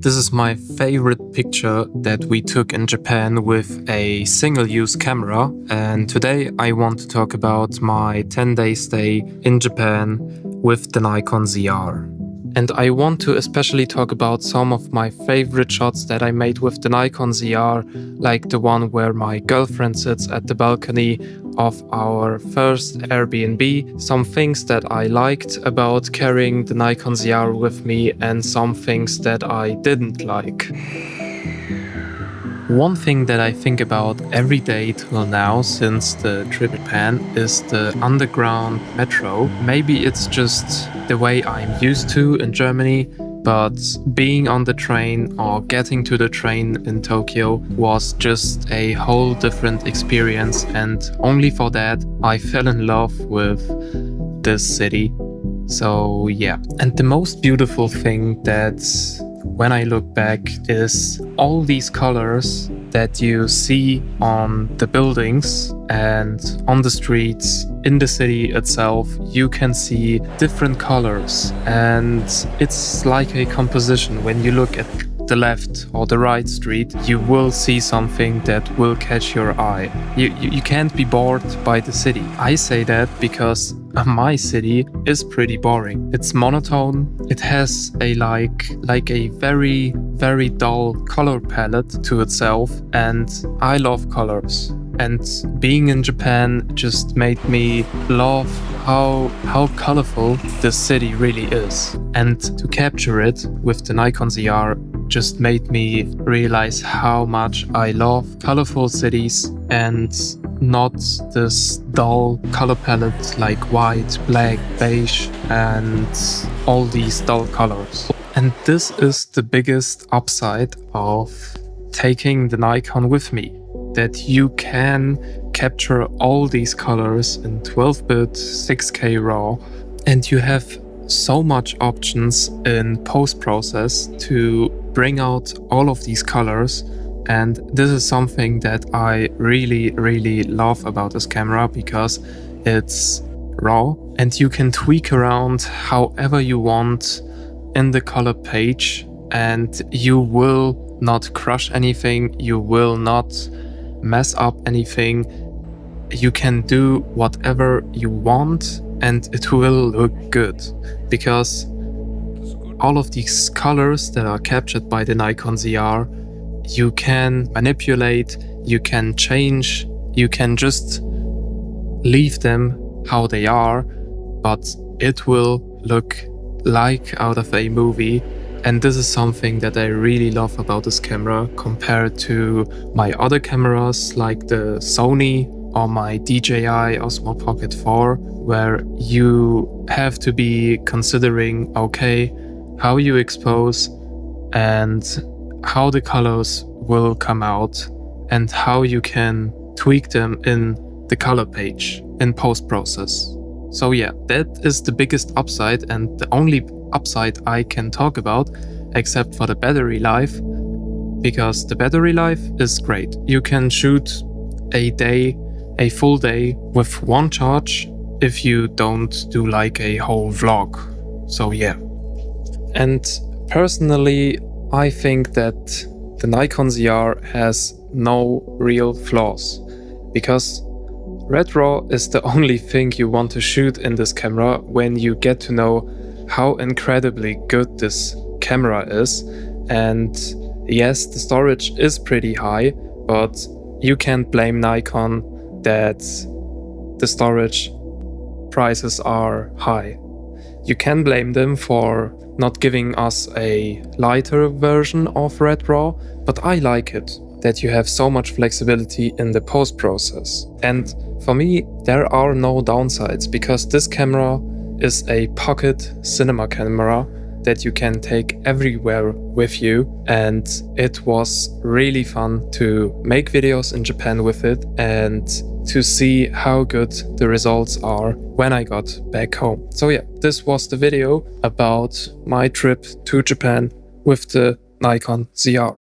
This is my favorite picture that we took in Japan with a single-use camera, and today I want to talk about my 10-day stay in Japan with the Nikon ZR. And I want to especially talk about some of my favorite shots that I made with the Nikon ZR, like the one where my girlfriend sits at the balcony of our first Airbnb, some things that I liked about carrying the Nikon ZR with me and some things that I didn't like. One thing that I think about every day till now since the trip to Japan is the underground metro. Maybe it's just the way I'm used to in Germany, but being on the train or getting to the train in Tokyo was just a whole different experience, and only for that I fell in love with this city. So yeah, and the most beautiful thing that when I look back is all these colors that you see on the buildings and on the streets in the city itself. You can see different colors, and it's like a composition. When you look at the left or the right street, you will see something that will catch your eye. You can't be bored by the city. I say that because my city is pretty boring. It's monotone. It has a like a very dull color palette to itself, and I love colors. And being in Japan just made me love how colorful this city really is. And to capture it with the Nikon ZR just made me realize how much I love colorful cities and not this dull color palette like white, black, beige and all these dull colors. And this is the biggest upside of taking the Nikon with me, that you can capture all these colors in 12-bit 6K RAW, and you have so much options in post-process to bring out all of these colors. And this is something that I really love about this camera, because it's raw and you can tweak around however you want in the color page, and you will not crush anything, you will not mess up anything. You can do whatever you want and it will look good, because all of these colors that are captured by the Nikon ZR, you can manipulate, you can change, you can just leave them how they are, but it will look like out of a movie. And this is something that I really love about this camera compared to my other cameras like the Sony or my DJI Osmo Pocket 4, where you have to be considering, okay, how you expose and how the colors will come out and how you can tweak them in the color page in post-process. So yeah, that is the biggest upside and the only upside I can talk about, except for the battery life, because the battery life is great. You can shoot a full day with one charge if you don't do like a whole vlog. So yeah. And personally, I think that the Nikon ZR has no real flaws, because Red RAW is the only thing you want to shoot in this camera when you get to know how incredibly good this camera is. And yes, the storage is pretty high, but you can't blame Nikon that the storage prices are high. You can blame them for not giving us a lighter version of Red RAW, but I like it that you have so much flexibility in the post-process. And for me, there are no downsides, because this camera is a pocket cinema camera that you can take everywhere with you, and it was really fun to make videos in Japan with it and to see how good the results are when I got back home. So yeah, this was the video about my trip to Japan with the Nikon ZR.